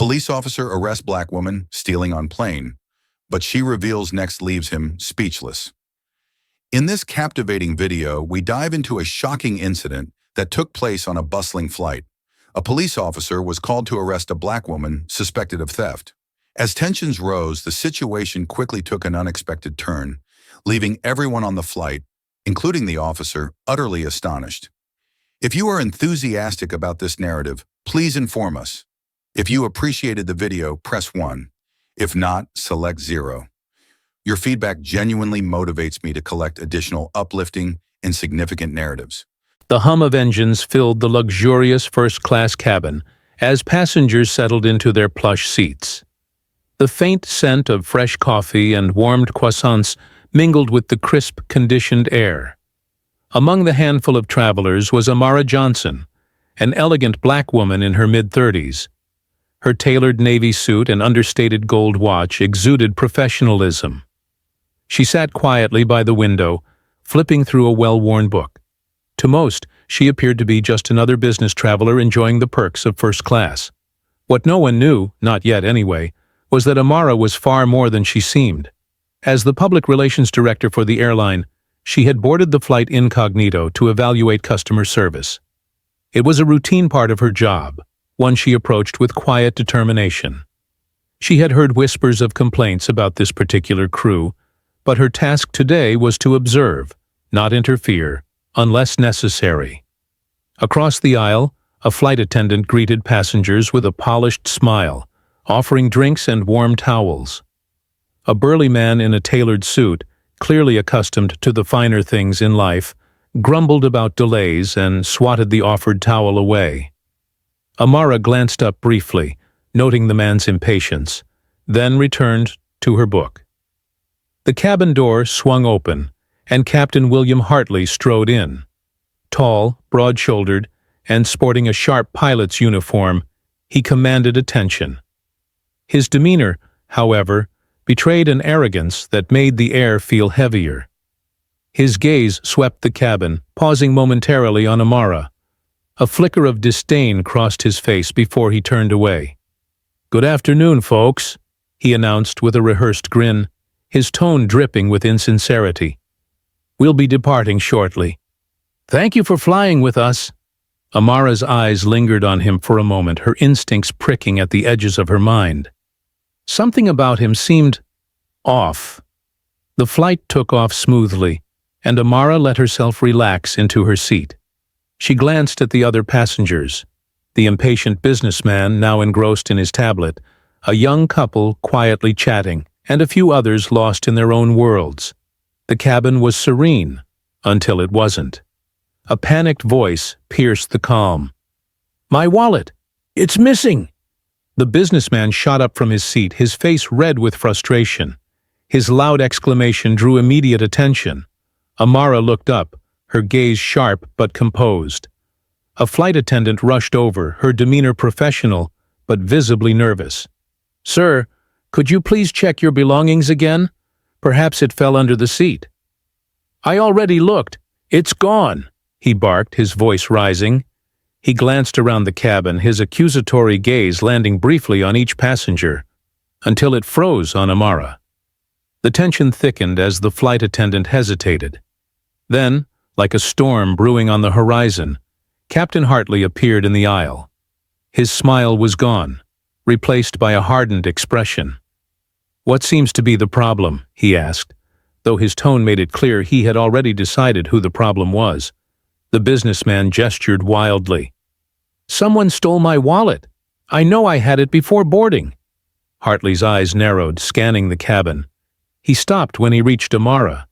Police officer arrests black woman stealing on plane, but she reveals next leaves him speechless. In this captivating video, we dive into a shocking incident that took place on a bustling flight. A police officer was called to arrest a black woman suspected of theft. As tensions rose, the situation quickly took an unexpected turn, leaving everyone on the flight, including the officer, utterly astonished. If you are enthusiastic about this narrative, please inform us. If you appreciated the video, press 1. If not, select 0. Your feedback genuinely motivates me to collect additional uplifting and significant narratives. The hum of engines filled the luxurious first-class cabin as passengers settled into their plush seats. The faint scent of fresh coffee and warmed croissants mingled with the crisp, conditioned air. Among the handful of travelers was Amara Johnson, an elegant black woman in her mid-30s. Her tailored navy suit and understated gold watch exuded professionalism. She sat quietly by the window, flipping through a well-worn book. To most, she appeared to be just another business traveler enjoying the perks of first class. What no one knew, not yet anyway, was that Amara was far more than she seemed. As the public relations director for the airline, she had boarded the flight incognito to evaluate customer service. It was a routine part of her job, one she approached with quiet determination. She had heard whispers of complaints about this particular crew, but her task today was to observe, not interfere, unless necessary. Across the aisle, a flight attendant greeted passengers with a polished smile, offering drinks and warm towels. A burly man in a tailored suit, clearly accustomed to the finer things in life, grumbled about delays and swatted the offered towel away. Amara glanced up briefly, noting the man's impatience, then returned to her book. The cabin door swung open, and Captain William Hartley strode in. Tall, broad-shouldered, and sporting a sharp pilot's uniform, he commanded attention. His demeanor, however, betrayed an arrogance that made the air feel heavier. His gaze swept the cabin, pausing momentarily on Amara. A flicker of disdain crossed his face before he turned away. "Good afternoon, folks," he announced with a rehearsed grin, his tone dripping with insincerity. "We'll be departing shortly. Thank you for flying with us." Amara's eyes lingered on him for a moment, her instincts pricking at the edges of her mind. Something about him seemed off. The flight took off smoothly, and Amara let herself relax into her seat. She glanced at the other passengers, the impatient businessman now engrossed in his tablet, a young couple quietly chatting, and a few others lost in their own worlds. The cabin was serene, until it wasn't. A panicked voice pierced the calm. "My wallet! It's missing!" The businessman shot up from his seat, his face red with frustration. His loud exclamation drew immediate attention. Amara looked up, her gaze sharp but composed. A flight attendant rushed over, her demeanor professional, but visibly nervous. "Sir, could you please check your belongings again? Perhaps it fell under the seat." "I already looked. It's gone," he barked, his voice rising. He glanced around the cabin, his accusatory gaze landing briefly on each passenger, until it froze on Amara. The tension thickened as the flight attendant hesitated. Then, like a storm brewing on the horizon, Captain Hartley appeared in the aisle. His smile was gone, replaced by a hardened expression. "What seems to be the problem?" he asked, though his tone made it clear he had already decided who the problem was. The businessman gestured wildly. "Someone stole my wallet. I know I had it before boarding." Hartley's eyes narrowed, scanning the cabin. He stopped when he reached Amara.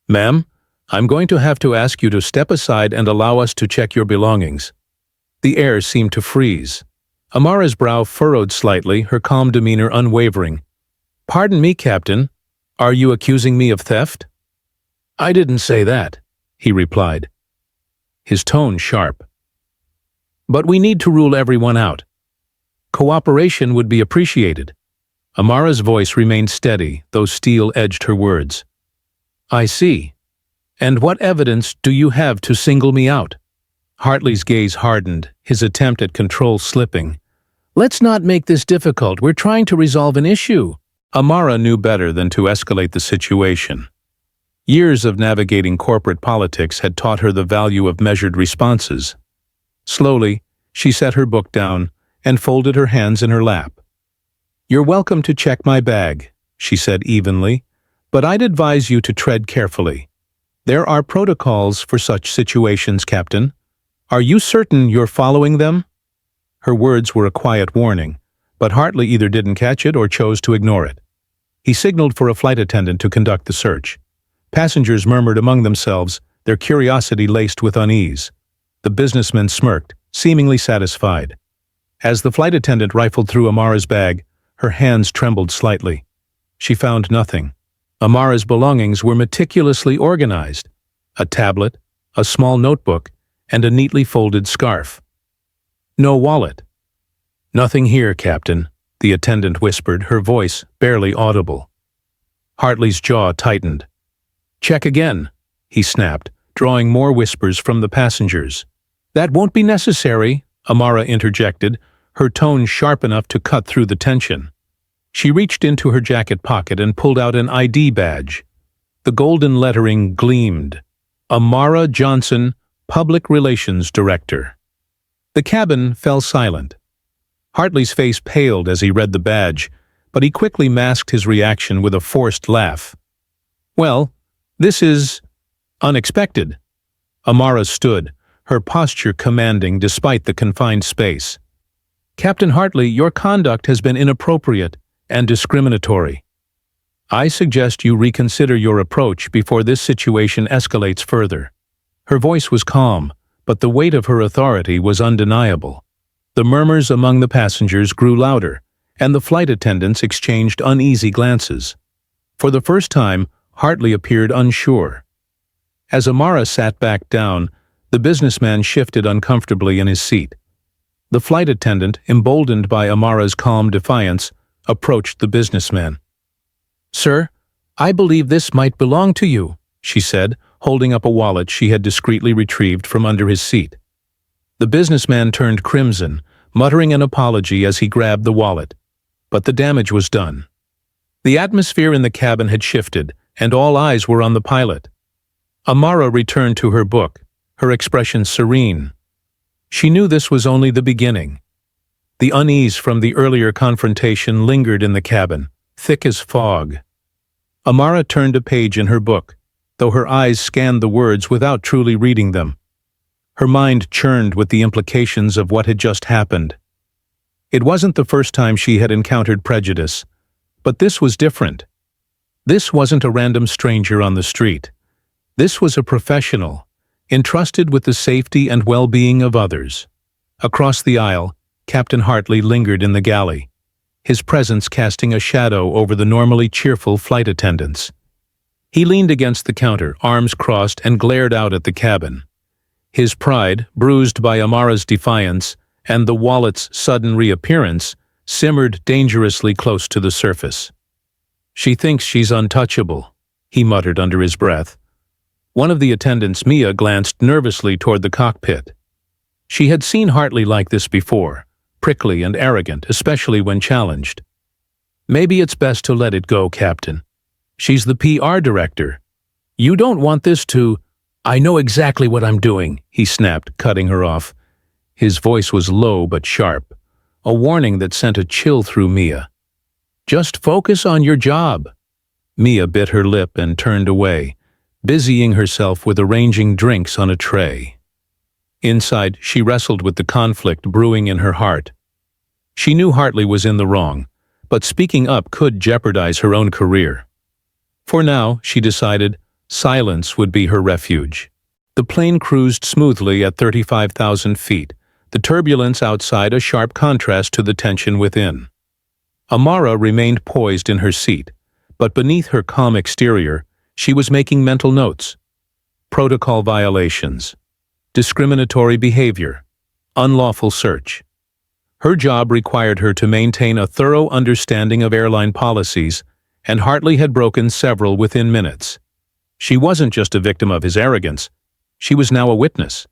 "Ma'am, I'm going to have to ask you to step aside and allow us to check your belongings." The air seemed to freeze. Amara's brow furrowed slightly, her calm demeanor unwavering. "Pardon me, Captain. Are you accusing me of theft?" "I didn't say that," he replied, his tone sharp. "But we need to rule everyone out. Cooperation would be appreciated." Amara's voice remained steady, though steel edged her words. "I see. And what evidence do you have to single me out?" Hartley's gaze hardened, his attempt at control slipping. Let's not make this difficult. We're trying to resolve an issue. Amara knew better than to escalate the situation. Years of navigating corporate politics had taught her the value of measured responses. Slowly, she set her book down and folded her hands in her lap. "You're welcome to check my bag," she said evenly, "but I'd advise you to tread carefully. There are protocols for such situations, Captain. Are you certain you're following them?" Her words were a quiet warning, but Hartley either didn't catch it or chose to ignore it. He signaled for a flight attendant to conduct the search. Passengers murmured among themselves, their curiosity laced with unease. The businessman smirked, seemingly satisfied. As the flight attendant rifled through Amara's bag, her hands trembled slightly. She found nothing. Amara's belongings were meticulously organized: a tablet, a small notebook, and a neatly folded scarf. No wallet. "Nothing here, Captain," the attendant whispered, her voice barely audible. Hartley's jaw tightened. "Check again," he snapped, drawing more whispers from the passengers. "That won't be necessary," Amara interjected, her tone sharp enough to cut through the tension. She reached into her jacket pocket and pulled out an ID badge. The golden lettering gleamed. Amara Johnson, Public Relations Director. The cabin fell silent. Hartley's face paled as he read the badge, but he quickly masked his reaction with a forced laugh. "Well, this is unexpected." Amara stood, her posture commanding despite the confined space. "Captain Hartley, your conduct has been inappropriate and discriminatory. I suggest you reconsider your approach before this situation escalates further." Her voice was calm, but the weight of her authority was undeniable. The murmurs among the passengers grew louder, and the flight attendants exchanged uneasy glances. For the first time, Hartley appeared unsure. As Amara sat back down, the businessman shifted uncomfortably in his seat. The flight attendant, emboldened by Amara's calm defiance, approached the businessman. "Sir, I believe this might belong to you," she said, holding up a wallet she had discreetly retrieved from under his seat. The businessman turned crimson, muttering an apology as he grabbed the wallet. But the damage was done. The atmosphere in the cabin had shifted, and all eyes were on the pilot. Amara returned to her book, her expression serene. She knew this was only the beginning. The unease from the earlier confrontation lingered in the cabin, thick as fog. Amara turned a page in her book, though her eyes scanned the words without truly reading them. Her mind churned with the implications of what had just happened. It wasn't the first time she had encountered prejudice, but this was different. This wasn't a random stranger on the street. This was a professional, entrusted with the safety and well-being of others. Across the aisle, Captain Hartley lingered in the galley, his presence casting a shadow over the normally cheerful flight attendants. He leaned against the counter, arms crossed, and glared out at the cabin. His pride, bruised by Amara's defiance and the wallet's sudden reappearance, simmered dangerously close to the surface. "She thinks she's untouchable," he muttered under his breath. One of the attendants, Mia, glanced nervously toward the cockpit. She had seen Hartley like this before, prickly and arrogant, especially when challenged. "Maybe it's best to let it go, Captain. She's the PR director. You don't want this to—" "I know exactly what I'm doing," he snapped, cutting her off. His voice was low but sharp, a warning that sent a chill through Mia. "Just focus on your job." Mia bit her lip and turned away, busying herself with arranging drinks on a tray. Inside, she wrestled with the conflict brewing in her heart. She knew Hartley was in the wrong, but speaking up could jeopardize her own career. For now, she decided, silence would be her refuge. The plane cruised smoothly at 35,000 feet, the turbulence outside a sharp contrast to the tension within. Amara remained poised in her seat, but beneath her calm exterior, she was making mental notes. Protocol violations, discriminatory behavior, unlawful search. Her job required her to maintain a thorough understanding of airline policies, and Hartley had broken several within minutes. She wasn't just a victim of his arrogance, she was now a witness.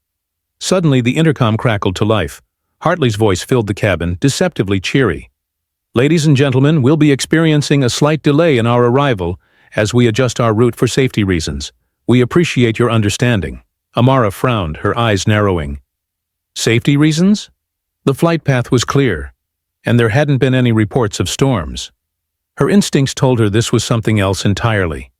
Suddenly the intercom crackled to life. Hartley's voice filled the cabin, deceptively cheery. "Ladies and gentlemen, we'll be experiencing a slight delay in our arrival as we adjust our route for safety reasons. We appreciate your understanding." Amara frowned, her eyes narrowing. Safety reasons? The flight path was clear, and there hadn't been any reports of storms. Her instincts told her this was something else entirely.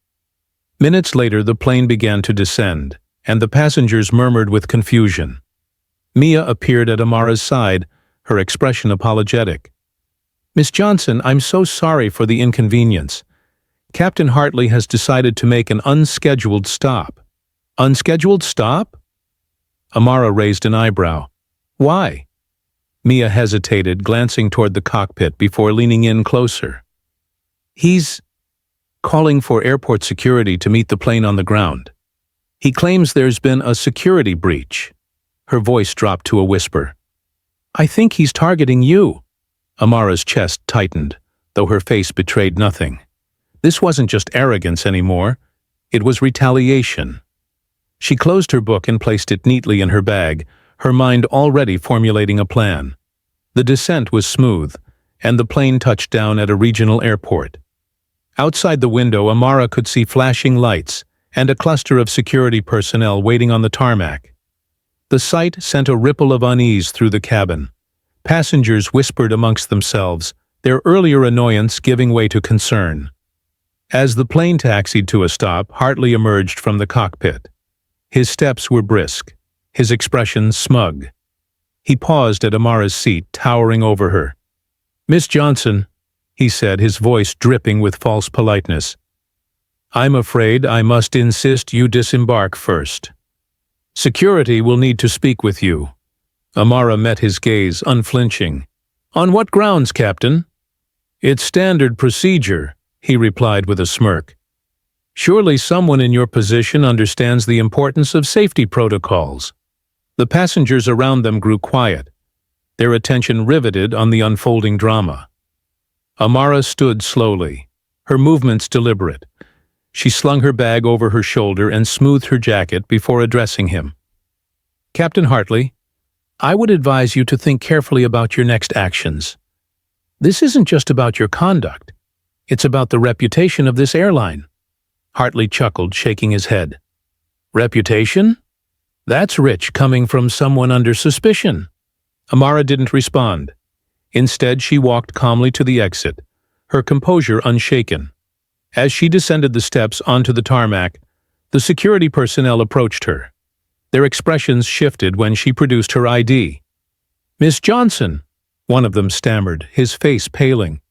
Minutes later, the plane began to descend, and the passengers murmured with confusion. Mia appeared at Amara's side, her expression apologetic. "Miss Johnson, I'm so sorry for the inconvenience. Captain Hartley has decided to make an unscheduled stop." "Unscheduled stop?" Amara raised an eyebrow. "Why?" Mia hesitated, glancing toward the cockpit before leaning in closer. "He's calling for airport security to meet the plane on the ground. He claims there's been a security breach." Her voice dropped to a whisper. "I think he's targeting you." Amara's chest tightened, though her face betrayed nothing. This wasn't just arrogance anymore. It was retaliation. She closed her book and placed it neatly in her bag, her mind already formulating a plan. The descent was smooth, and the plane touched down at a regional airport. Outside the window, Amara could see flashing lights and a cluster of security personnel waiting on the tarmac. The sight sent a ripple of unease through the cabin. Passengers whispered amongst themselves, their earlier annoyance giving way to concern. As the plane taxied to a stop, Hartley emerged from the cockpit. His steps were brisk, his expression smug. He paused at Amara's seat, towering over her. "Miss Johnson," he said, his voice dripping with false politeness, "I'm afraid I must insist you disembark first. Security will need to speak with you." Amara met his gaze, unflinching. "On what grounds, Captain?" "It's standard procedure," he replied with a smirk. "Surely someone in your position understands the importance of safety protocols." The passengers around them grew quiet, their attention riveted on the unfolding drama. Amara stood slowly, her movements deliberate. She slung her bag over her shoulder and smoothed her jacket before addressing him. "Captain Hartley, I would advise you to think carefully about your next actions. This isn't just about your conduct. It's about the reputation of this airline." Hartley chuckled, shaking his head. "Reputation? That's rich coming from someone under suspicion." Amara didn't respond. Instead, she walked calmly to the exit, her composure unshaken. As she descended the steps onto the tarmac, the security personnel approached her. Their expressions shifted when she produced her ID. "Miss Johnson," one of them stammered, his face paling.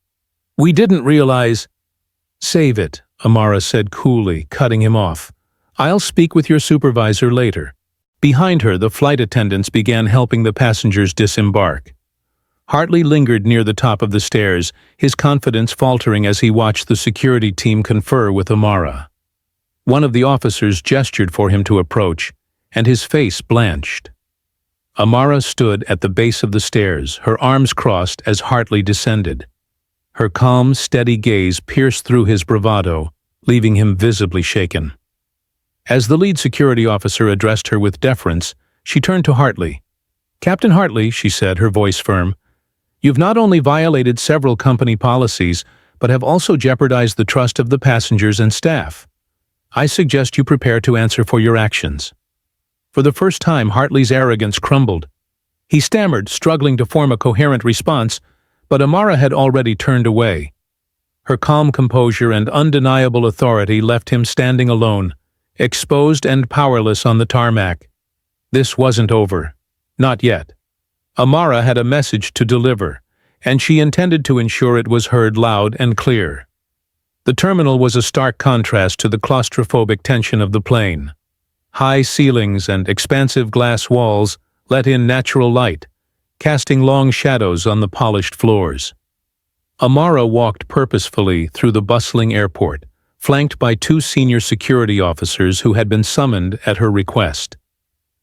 "We didn't realize—" "Save it," Amara said coolly, cutting him off. "I'll speak with your supervisor later." Behind her, the flight attendants began helping the passengers disembark. Hartley lingered near the top of the stairs, his confidence faltering as he watched the security team confer with Amara. One of the officers gestured for him to approach, and his face blanched. Amara stood at the base of the stairs, her arms crossed as Hartley descended. Her calm, steady gaze pierced through his bravado, leaving him visibly shaken. As the lead security officer addressed her with deference, she turned to Hartley. "Captain Hartley," she said, her voice firm, "you've not only violated several company policies, but have also jeopardized the trust of the passengers and staff. I suggest you prepare to answer for your actions." For the first time, Hartley's arrogance crumbled. He stammered, struggling to form a coherent response, but Amara had already turned away. Her calm composure and undeniable authority left him standing alone, exposed and powerless on the tarmac. This wasn't over. Not yet. Amara had a message to deliver, and she intended to ensure it was heard loud and clear. The terminal was a stark contrast to the claustrophobic tension of the plane. High ceilings and expansive glass walls let in natural light, casting long shadows on the polished floors. Amara walked purposefully through the bustling airport, flanked by two senior security officers who had been summoned at her request.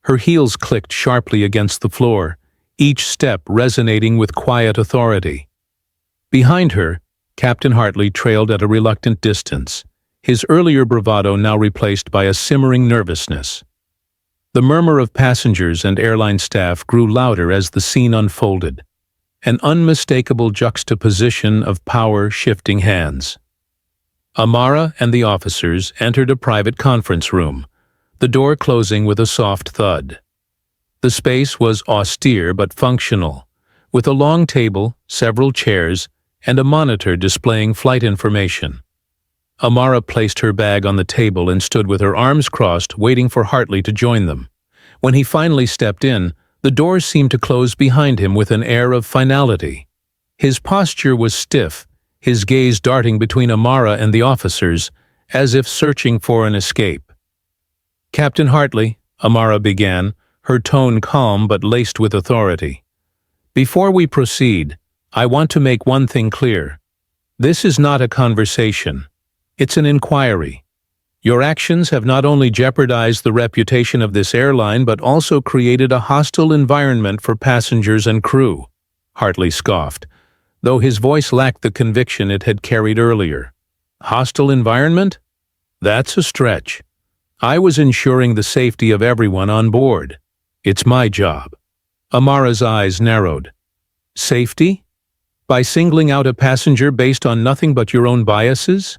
Her heels clicked sharply against the floor, each step resonating with quiet authority. Behind her, Captain Hartley trailed at a reluctant distance, his earlier bravado now replaced by a simmering nervousness. The murmur of passengers and airline staff grew louder as the scene unfolded, an unmistakable juxtaposition of power shifting hands. Amara and the officers entered a private conference room, the door closing with a soft thud. The space was austere but functional, with a long table, several chairs, and a monitor displaying flight information. Amara placed her bag on the table and stood with her arms crossed, waiting for Hartley to join them. When he finally stepped in, the doors seemed to close behind him with an air of finality. His posture was stiff, his gaze darting between Amara and the officers, as if searching for an escape. "Captain Hartley," Amara began, her tone calm but laced with authority. "Before we proceed, I want to make one thing clear. This is not a conversation. It's an inquiry. Your actions have not only jeopardized the reputation of this airline but also created a hostile environment for passengers and crew," Hartley scoffed, though his voice lacked the conviction it had carried earlier. "Hostile environment? That's a stretch. I was ensuring the safety of everyone on board. It's my job." Amara's eyes narrowed. "Safety? By singling out a passenger based on nothing but your own biases?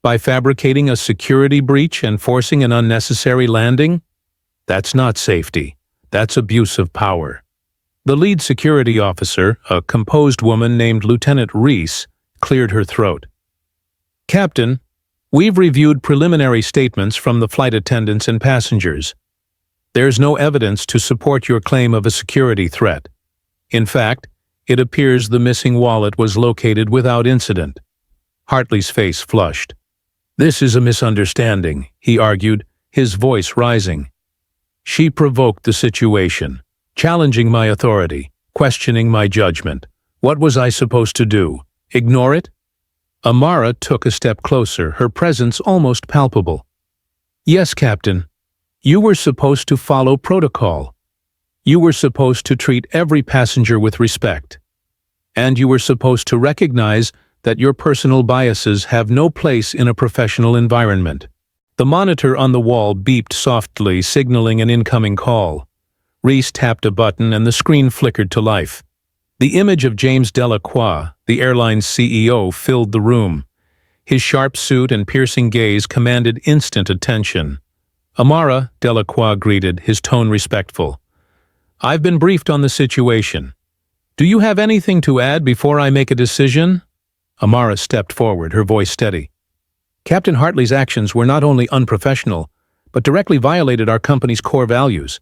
By fabricating a security breach and forcing an unnecessary landing? That's not safety. That's abuse of power." The lead security officer, a composed woman named Lieutenant Reese, cleared her throat. "Captain, we've reviewed preliminary statements from the flight attendants and passengers. There's no evidence to support your claim of a security threat. In fact, it appears the missing wallet was located without incident." Hartley's face flushed. "This is a misunderstanding," he argued, his voice rising. "She provoked the situation, challenging my authority, questioning my judgment. What was I supposed to do? Ignore it?" Amara took a step closer, her presence almost palpable. "Yes, Captain. You were supposed to follow protocol. You were supposed to treat every passenger with respect. And you were supposed to recognize that your personal biases have no place in a professional environment." The monitor on the wall beeped softly, signaling an incoming call. Reese tapped a button and the screen flickered to life. The image of James Delacroix, the airline's CEO, filled the room. His sharp suit and piercing gaze commanded instant attention. "Amara," Delacroix greeted, his tone respectful. "I've been briefed on the situation. Do you have anything to add before I make a decision?" Amara stepped forward, her voice steady. "Captain Hartley's actions were not only unprofessional, but directly violated our company's core values.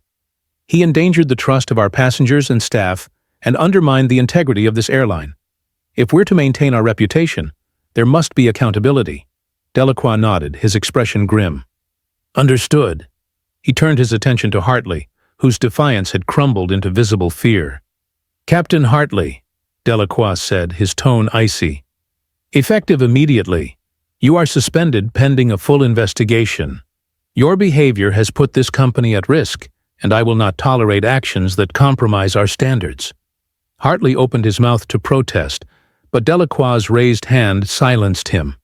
He endangered the trust of our passengers and staff and undermined the integrity of this airline. If we're to maintain our reputation, there must be accountability." Delacroix nodded, his expression grim. "Understood." He turned his attention to Hartley, whose defiance had crumbled into visible fear. "Captain Hartley," Delacroix said, his tone icy. "Effective immediately. You are suspended pending a full investigation. Your behavior has put this company at risk, and I will not tolerate actions that compromise our standards." Hartley opened his mouth to protest, but Delacroix's raised hand silenced him.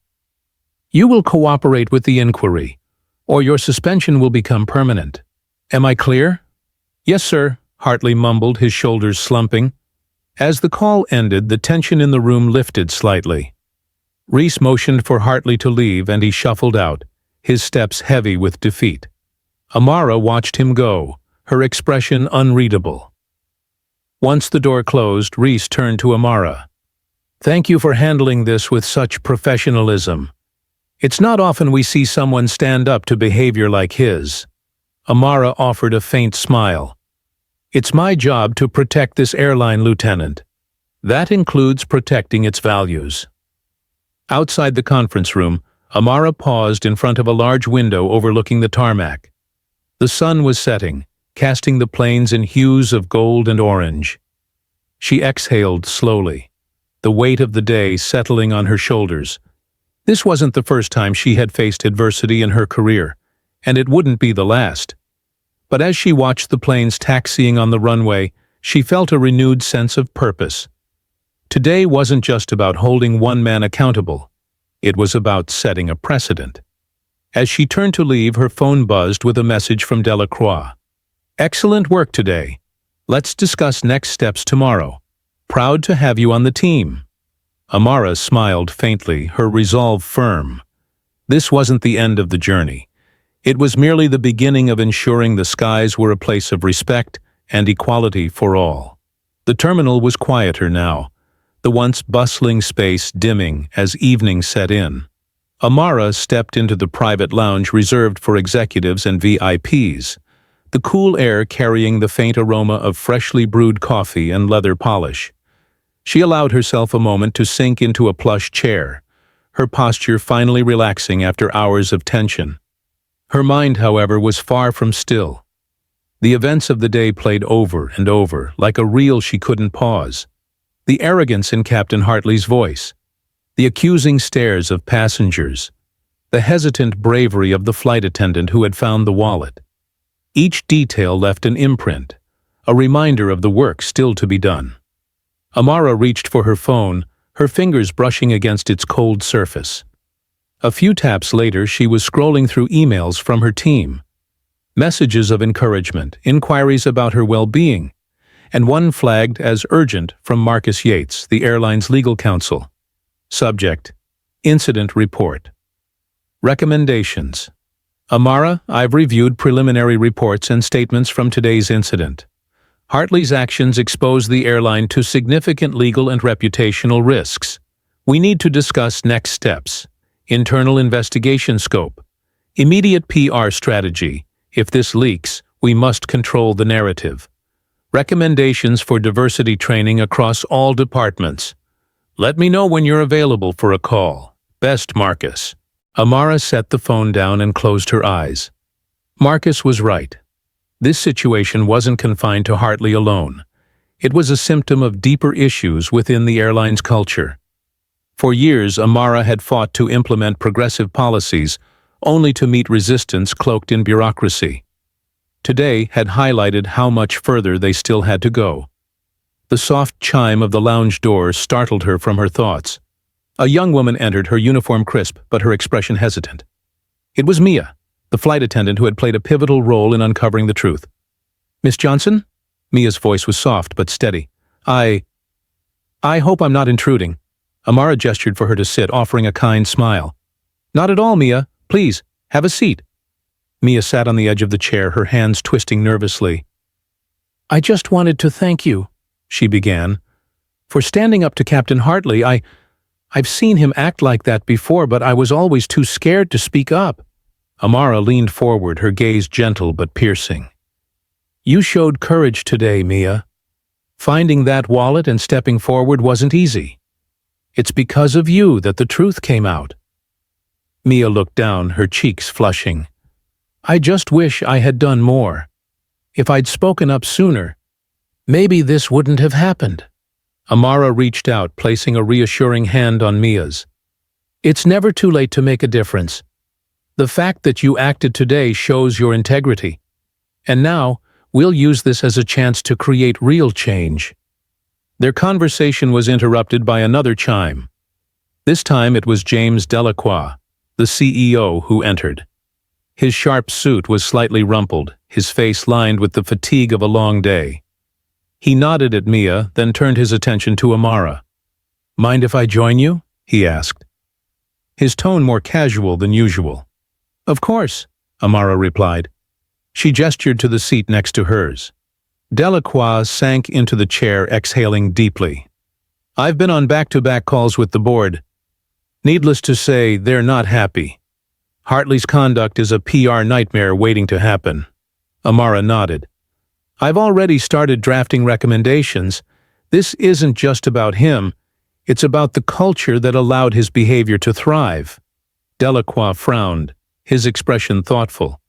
"You will cooperate with the inquiry, or your suspension will become permanent. Am I clear?" "Yes, sir," Hartley mumbled, his shoulders slumping. As the call ended, the tension in the room lifted slightly. Reese motioned for Hartley to leave, and he shuffled out, his steps heavy with defeat. Amara watched him go, her expression unreadable. Once the door closed, Reese turned to Amara. "Thank you for handling this with such professionalism. It's not often we see someone stand up to behavior like his." Amara offered a faint smile. "It's my job to protect this airline, Lieutenant. That includes protecting its values." Outside the conference room, Amara paused in front of a large window overlooking the tarmac. The sun was setting, casting the plains in hues of gold and orange. She exhaled slowly, the weight of the day settling on her shoulders. This wasn't the first time she had faced adversity in her career, and it wouldn't be the last. But as she watched the planes taxiing on the runway, she felt a renewed sense of purpose. Today wasn't just about holding one man accountable. It was about setting a precedent. As she turned to leave, her phone buzzed with a message from Delacroix. Excellent work today. Let's discuss next steps tomorrow. Proud to have you on the team." Amara smiled faintly, her resolve firm. This wasn't the end of the journey. It was merely the beginning of ensuring the skies were a place of respect and equality for all. The terminal was quieter now, the once bustling space dimming as evening set in. Amara stepped into the private lounge reserved for executives and VIPs, the cool air carrying the faint aroma of freshly brewed coffee and leather polish. She allowed herself a moment to sink into a plush chair, her posture finally relaxing after hours of tension. Her mind, however, was far from still. The events of the day played over and over, like a reel she couldn't pause. The arrogance in Captain Hartley's voice, the accusing stares of passengers, the hesitant bravery of the flight attendant who had found the wallet. Each detail left an imprint, a reminder of the work still to be done. Amara reached for her phone, her fingers brushing against its cold surface. A few taps later, she was scrolling through emails from her team. Messages of encouragement, inquiries about her well-being, and one flagged as urgent from Marcus Yates, the airline's legal counsel. Subject: Incident Report. Recommendations. Amara, I've reviewed preliminary reports and statements from today's incident. Hartley's actions expose the airline to significant legal and reputational risks. We need to discuss next steps, internal investigation scope, immediate PR strategy. If this leaks, we must control the narrative. Recommendations for diversity training across all departments. Let me know when you're available for a call. Best, Marcus. Amara set the phone down and closed her eyes. Marcus was right. This situation wasn't confined to Hartley alone. It was a symptom of deeper issues within the airline's culture. For years, Amara had fought to implement progressive policies, only to meet resistance cloaked in bureaucracy. Today had highlighted how much further they still had to go. The soft chime of the lounge door startled her from her thoughts. A young woman entered, her uniform crisp, but her expression hesitant. It was Mia, the flight attendant who had played a pivotal role in uncovering the truth. "Miss Johnson?" Mia's voice was soft but steady. I hope I'm not intruding." Amara gestured for her to sit, offering a kind smile. "Not at all, Mia. Please, have a seat." Mia sat on the edge of the chair, her hands twisting nervously. "I just wanted to thank you," she began, "for standing up to Captain Hartley. I've seen him act like that before, but I was always too scared to speak up." Amara leaned forward, her gaze gentle but piercing. "You showed courage today, Mia. Finding that wallet and stepping forward wasn't easy. It's because of you that the truth came out." Mia looked down, her cheeks flushing. "I just wish I had done more. If I'd spoken up sooner, maybe this wouldn't have happened." Amara reached out, placing a reassuring hand on Mia's. "It's never too late to make a difference. The fact that you acted today shows your integrity. And now, we'll use this as a chance to create real change." Their conversation was interrupted by another chime. This time it was James Delacroix, the CEO, who entered. His sharp suit was slightly rumpled, his face lined with the fatigue of a long day. He nodded at Mia, then turned his attention to Amara. "Mind if I join you?" he asked. His tone more casual than usual. "Of course," Amara replied. She gestured to the seat next to hers. Delacroix sank into the chair, exhaling deeply. "I've been on back-to-back calls with the board. Needless to say, they're not happy. Hartley's conduct is a PR nightmare waiting to happen." Amara nodded. "I've already started drafting recommendations. This isn't just about him. It's about the culture that allowed his behavior to thrive." Delacroix frowned, his expression thoughtful.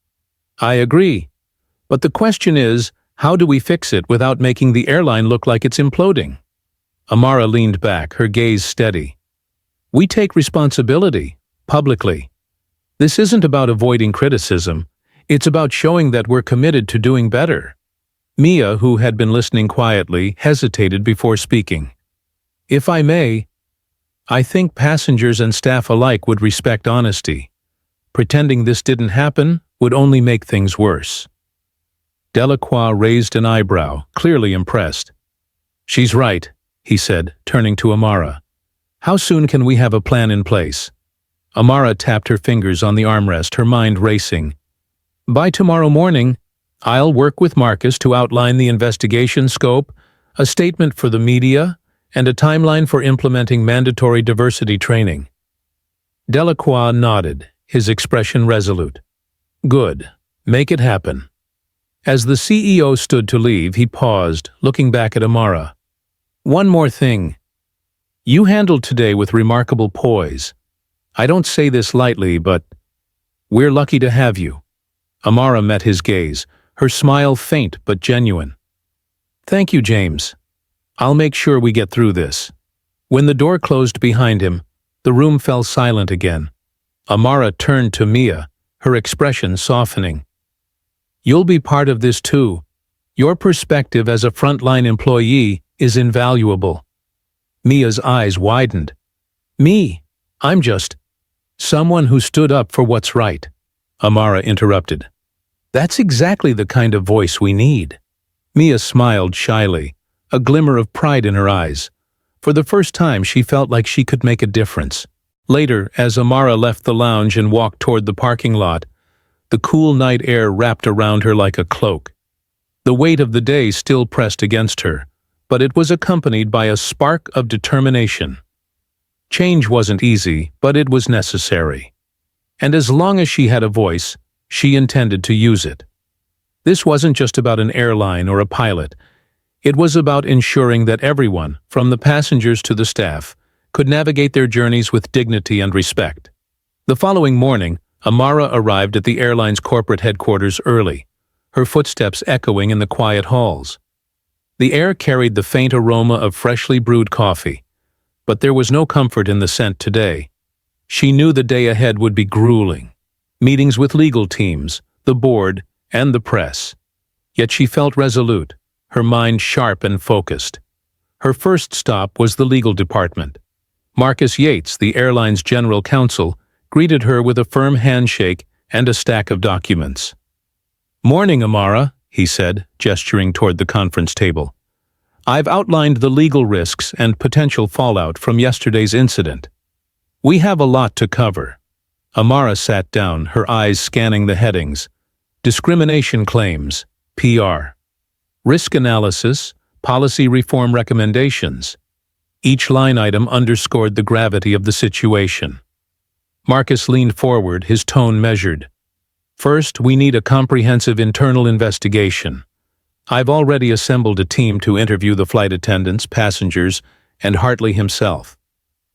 "I agree. But the question is, how do we fix it without making the airline look like it's imploding?" Amara leaned back, her gaze steady. "We take responsibility, publicly. This isn't about avoiding criticism. It's about showing that we're committed to doing better." Mia, who had been listening quietly, hesitated before speaking. "If I may, I think passengers and staff alike would respect honesty. Pretending this didn't happen would only make things worse." Delacroix raised an eyebrow, clearly impressed. "She's right," he said, turning to Amara. "How soon can we have a plan in place?" Amara tapped her fingers on the armrest, her mind racing. "By tomorrow morning, I'll work with Marcus to outline the investigation scope, a statement for the media, and a timeline for implementing mandatory diversity training." Delacroix nodded, his expression resolute. "Good. Make it happen." As the CEO stood to leave, he paused, looking back at Amara. "One more thing. You handled today with remarkable poise. I don't say this lightly, but we're lucky to have you." Amara met his gaze, her smile faint but genuine. "Thank you, James. I'll make sure we get through this." When the door closed behind him, the room fell silent again. Amara turned to Mia, her expression softening. "You'll be part of this too. Your perspective as a frontline employee is invaluable." Mia's eyes widened. "Me? I'm just someone who stood up for what's right," Amara interrupted. "That's exactly the kind of voice we need." Mia smiled shyly, a glimmer of pride in her eyes. For the first time, she felt like she could make a difference. Later, as Amara left the lounge and walked toward the parking lot, the cool night air wrapped around her like a cloak. The weight of the day still pressed against her, but it was accompanied by a spark of determination. Change wasn't easy, but it was necessary. And as long as she had a voice, she intended to use it. This wasn't just about an airline or a pilot. It was about ensuring that everyone, from the passengers to the staff, could navigate their journeys with dignity and respect. The following morning, Amara arrived at the airline's corporate headquarters early, her footsteps echoing in the quiet halls. The air carried the faint aroma of freshly brewed coffee, but there was no comfort in the scent today. She knew the day ahead would be grueling. Meetings with legal teams, the board, and the press. Yet she felt resolute, her mind sharp and focused. Her first stop was the legal department. Marcus Yates, the airline's general counsel, greeted her with a firm handshake and a stack of documents. "Morning, Amara," he said, gesturing toward the conference table. "I've outlined the legal risks and potential fallout from yesterday's incident. We have a lot to cover." Amara sat down, her eyes scanning the headings. Discrimination claims, PR. Risk analysis, policy reform recommendations. Each line item underscored the gravity of the situation. Marcus leaned forward, his tone measured. "First, we need a comprehensive internal investigation. I've already assembled a team to interview the flight attendants, passengers, and Hartley himself.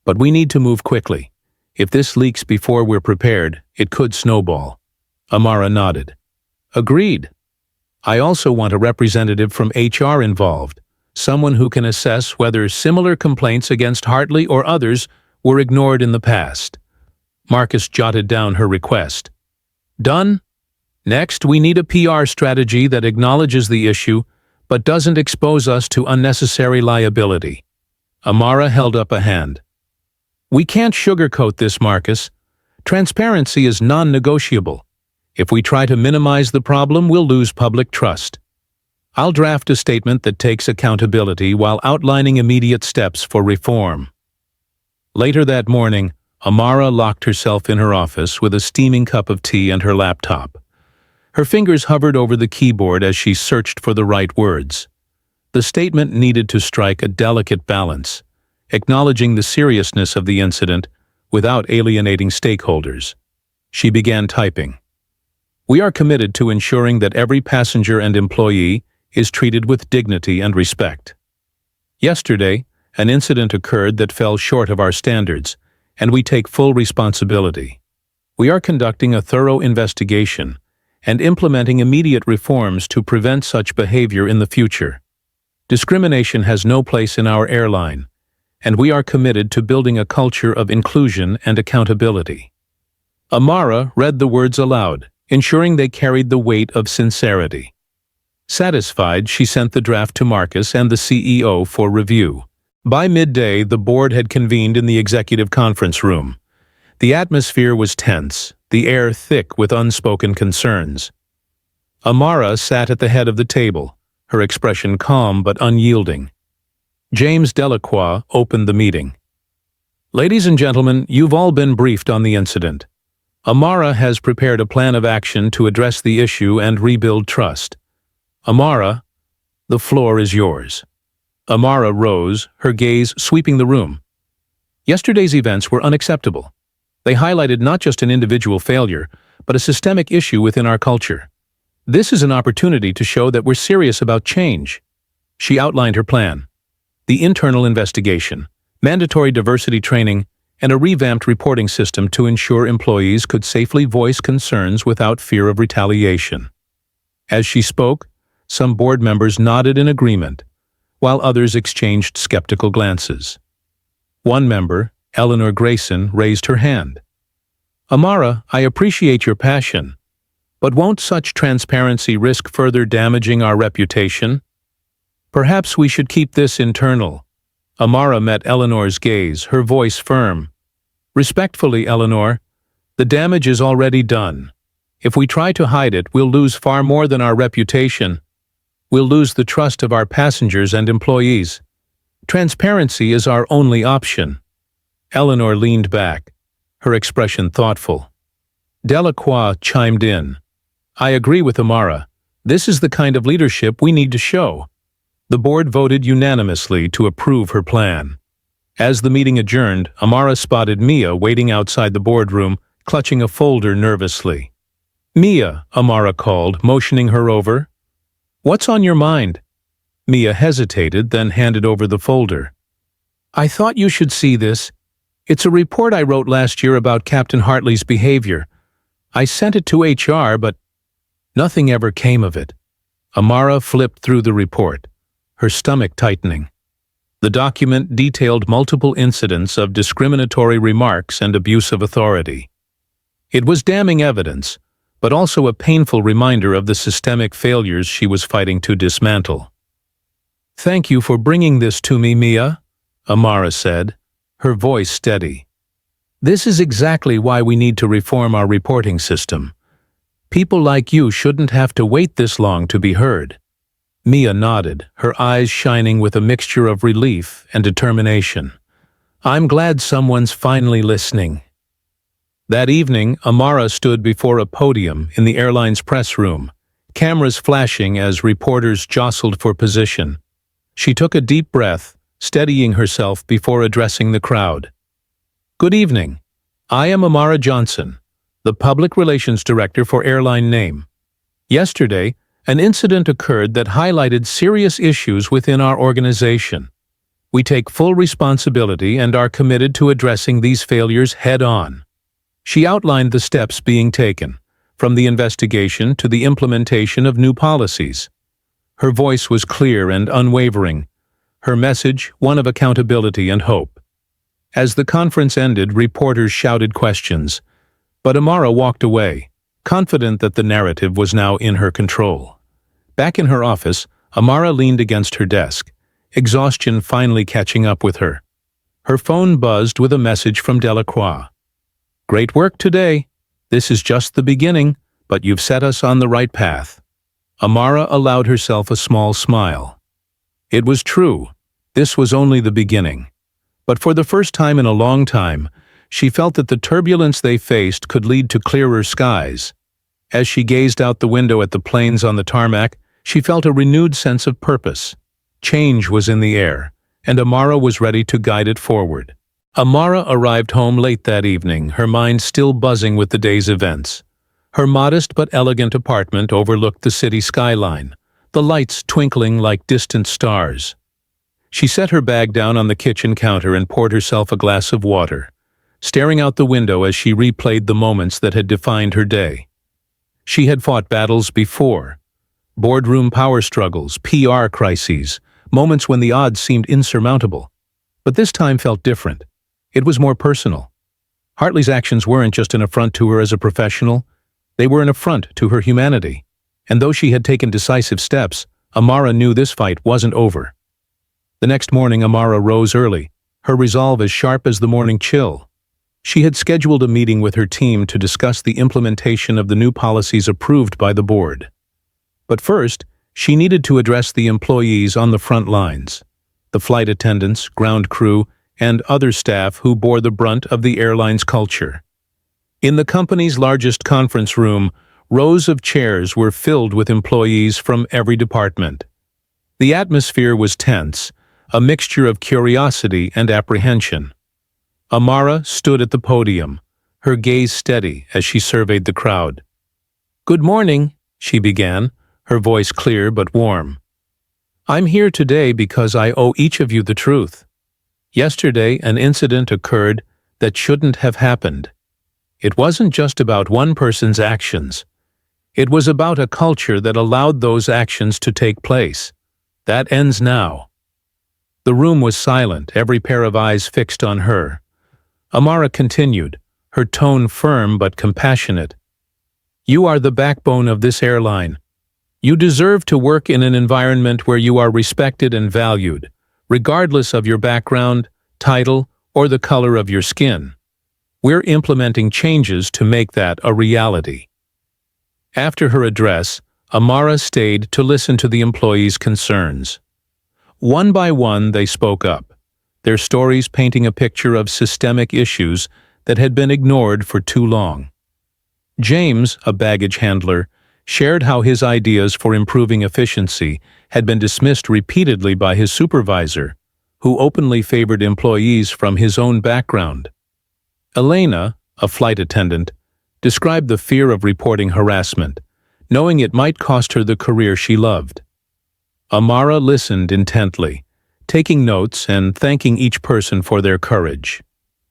But we need to move quickly. If this leaks before we're prepared, it could snowball." Amara nodded. "Agreed. I also want a representative from HR involved, someone who can assess whether similar complaints against Hartley or others were ignored in the past." Marcus jotted down her request. "Done. Next, we need a PR strategy that acknowledges the issue but doesn't expose us to unnecessary liability." Amara held up a hand. "We can't sugarcoat this, Marcus. Transparency is non-negotiable. If we try to minimize the problem, we'll lose public trust. I'll draft a statement that takes accountability while outlining immediate steps for reform." Later that morning, Amara locked herself in her office with a steaming cup of tea and her laptop. Her fingers hovered over the keyboard as she searched for the right words. The statement needed to strike a delicate balance, acknowledging the seriousness of the incident without alienating stakeholders. She began typing. "We are committed to ensuring that every passenger and employee is treated with dignity and respect. Yesterday, an incident occurred that fell short of our standards, and we take full responsibility. We are conducting a thorough investigation and implementing immediate reforms to prevent such behavior in the future. Discrimination has no place in our airline, and we are committed to building a culture of inclusion and accountability." Amara read the words aloud, ensuring they carried the weight of sincerity. Satisfied, she sent the draft to Marcus and the CEO for review. By midday, the board had convened in the executive conference room. The atmosphere was tense, the air thick with unspoken concerns. Amara sat at the head of the table, her expression calm but unyielding. James Delacroix opened the meeting. Ladies and gentlemen, you've all been briefed on the incident. Amara has prepared a plan of action to address the issue and rebuild trust. Amara, the floor is yours. Amara rose, her gaze sweeping the room. Yesterday's events were unacceptable. They highlighted not just an individual failure, but a systemic issue within our culture. This is an opportunity to show that we're serious about change. She outlined her plan: the internal investigation, mandatory diversity training, and a revamped reporting system to ensure employees could safely voice concerns without fear of retaliation. As she spoke, some board members nodded in agreement, while others exchanged skeptical glances. One member, Eleanor Grayson, raised her hand. Amara, I appreciate your passion, but won't such transparency risk further damaging our reputation? Perhaps we should keep this internal. Amara met Eleanor's gaze, her voice firm. Respectfully, Eleanor, the damage is already done. If we try to hide it, we'll lose far more than our reputation. We'll lose the trust of our passengers and employees. Transparency is our only option. Eleanor leaned back, her expression thoughtful. Delacroix chimed in. I agree with Amara. This is the kind of leadership we need to show. The board voted unanimously to approve her plan. As the meeting adjourned, Amara spotted Mia waiting outside the boardroom, clutching a folder nervously. Mia, Amara called, motioning her over. What's on your mind? Mia hesitated, then handed over the folder. I thought you should see this. It's a report I wrote last year about Captain Hartley's behavior. I sent it to HR, but nothing ever came of it. Amara flipped through the report, her stomach tightening. The document detailed multiple incidents of discriminatory remarks and abuse of authority. It was damning evidence, but also a painful reminder of the systemic failures she was fighting to dismantle. Thank you for bringing this to me, Mia, Amara said, her voice steady. This is exactly why we need to reform our reporting system. People like you shouldn't have to wait this long to be heard. Mia nodded, her eyes shining with a mixture of relief and determination. I'm glad someone's finally listening. That evening, Amara stood before a podium in the airline's press room, cameras flashing as reporters jostled for position. She took a deep breath, steadying herself before addressing the crowd. Good evening. I am Amara Johnson, the Public Relations Director for Airline Name. Yesterday, an incident occurred that highlighted serious issues within our organization. We take full responsibility and are committed to addressing these failures head-on. She outlined the steps being taken, from the investigation to the implementation of new policies. Her voice was clear and unwavering, her message one of accountability and hope. As the conference ended, reporters shouted questions, but Amara walked away, confident that the narrative was now in her control. Back in her office, Amara leaned against her desk, exhaustion finally catching up with her. Her phone buzzed with a message from Delacroix. Great work today. This is just the beginning, but you've set us on the right path. Amara allowed herself a small smile. It was true. This was only the beginning. But for the first time in a long time, she felt that the turbulence they faced could lead to clearer skies. As she gazed out the window at the planes on the tarmac, she felt a renewed sense of purpose. Change was in the air, and Amara was ready to guide it forward. Amara arrived home late that evening, her mind still buzzing with the day's events. Her modest but elegant apartment overlooked the city skyline, the lights twinkling like distant stars. She set her bag down on the kitchen counter and poured herself a glass of water, staring out the window as she replayed the moments that had defined her day. She had fought battles before: boardroom power struggles, PR crises, moments when the odds seemed insurmountable. But this time felt different. It was more personal. Hartley's actions weren't just an affront to her as a professional, they were an affront to her humanity. And though she had taken decisive steps, Amara knew this fight wasn't over. The next morning, Amara rose early, her resolve as sharp as the morning chill. She had scheduled a meeting with her team to discuss the implementation of the new policies approved by the board. But first, she needed to address the employees on the front lines, the flight attendants, ground crew, and other staff who bore the brunt of the airline's culture. In the company's largest conference room, rows of chairs were filled with employees from every department. The atmosphere was tense, a mixture of curiosity and apprehension. Amara stood at the podium, her gaze steady as she surveyed the crowd. "Good morning," she began, her voice clear but warm. "I'm here today because I owe each of you the truth. Yesterday, an incident occurred that shouldn't have happened. It wasn't just about one person's actions. It was about a culture that allowed those actions to take place. That ends now." The room was silent, every pair of eyes fixed on her. Amara continued, her tone firm but compassionate. "You are the backbone of this airline. You deserve to work in an environment where you are respected and valued, regardless of your background, title, or the color of your skin. We're implementing changes to make that a reality." After her address, Amara stayed to listen to the employees' concerns. One by one, they spoke up, their stories painting a picture of systemic issues that had been ignored for too long. James, a baggage handler, shared how his ideas for improving efficiency had been dismissed repeatedly by his supervisor, who openly favored employees from his own background. Elena, a flight attendant, described the fear of reporting harassment, knowing it might cost her the career she loved. Amara listened intently, taking notes and thanking each person for their courage.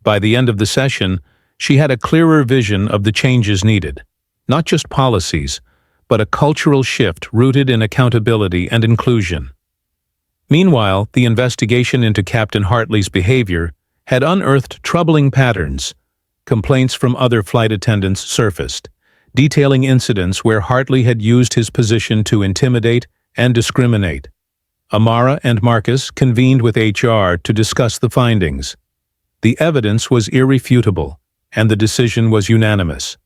By the end of the session, she had a clearer vision of the changes needed, not just policies, but a cultural shift rooted in accountability and inclusion. Meanwhile, the investigation into Captain Hartley's behavior had unearthed troubling patterns. Complaints from other flight attendants surfaced, detailing incidents where Hartley had used his position to intimidate and discriminate. Amara and Marcus convened with HR to discuss the findings. The evidence was irrefutable, and the decision was unanimous.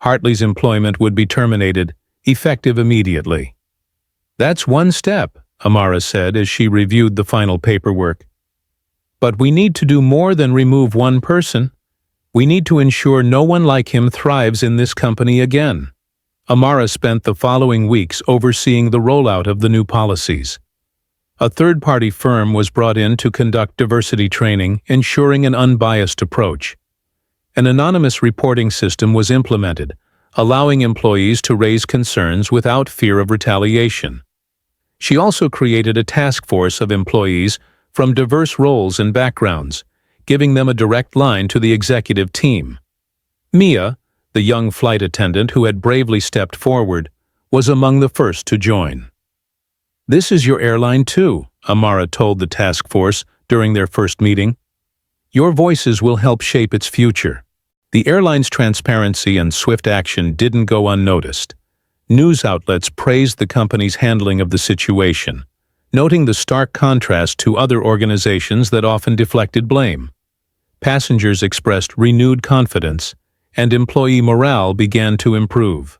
Hartley's employment would be terminated, effective immediately. "That's one step," Amara said as she reviewed the final paperwork. "But we need to do more than remove one person. We need to ensure no one like him thrives in this company again." Amara spent the following weeks overseeing the rollout of the new policies. A third-party firm was brought in to conduct diversity training, ensuring an unbiased approach. An anonymous reporting system was implemented, allowing employees to raise concerns without fear of retaliation. She also created a task force of employees from diverse roles and backgrounds, giving them a direct line to the executive team. Mia, the young flight attendant who had bravely stepped forward, was among the first to join. "This is your airline too," Amara told the task force during their first meeting. "Your voices will help shape its future." The airline's transparency and swift action didn't go unnoticed. News outlets praised the company's handling of the situation, noting the stark contrast to other organizations that often deflected blame. Passengers expressed renewed confidence, and employee morale began to improve.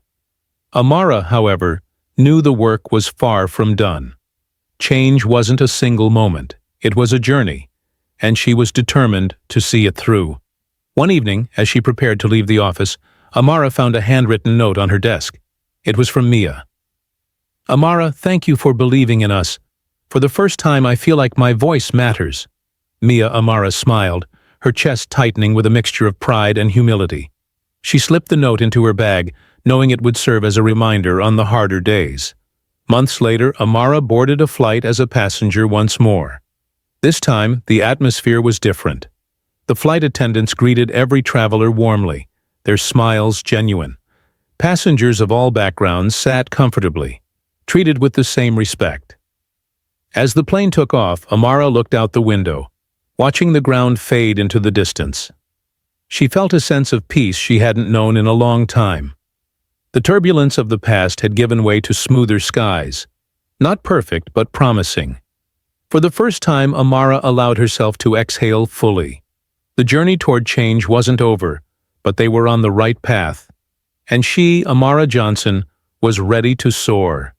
Amara, however, knew the work was far from done. Change wasn't a single moment, it was a journey, and she was determined to see it through. One evening, as she prepared to leave the office, Amara found a handwritten note on her desk. It was from Mia. "Amara, thank you for believing in us. For the first time, I feel like my voice matters." Amara smiled, her chest tightening with a mixture of pride and humility. She slipped the note into her bag, knowing it would serve as a reminder on the harder days. Months later, Amara boarded a flight as a passenger once more. This time, the atmosphere was different. The flight attendants greeted every traveler warmly, their smiles genuine. Passengers of all backgrounds sat comfortably, treated with the same respect. As the plane took off, Amara looked out the window, watching the ground fade into the distance. She felt a sense of peace she hadn't known in a long time. The turbulence of the past had given way to smoother skies, not perfect but promising. For the first time, Amara allowed herself to exhale fully. The journey toward change wasn't over, but they were on the right path. And she, Amara Johnson, was ready to soar.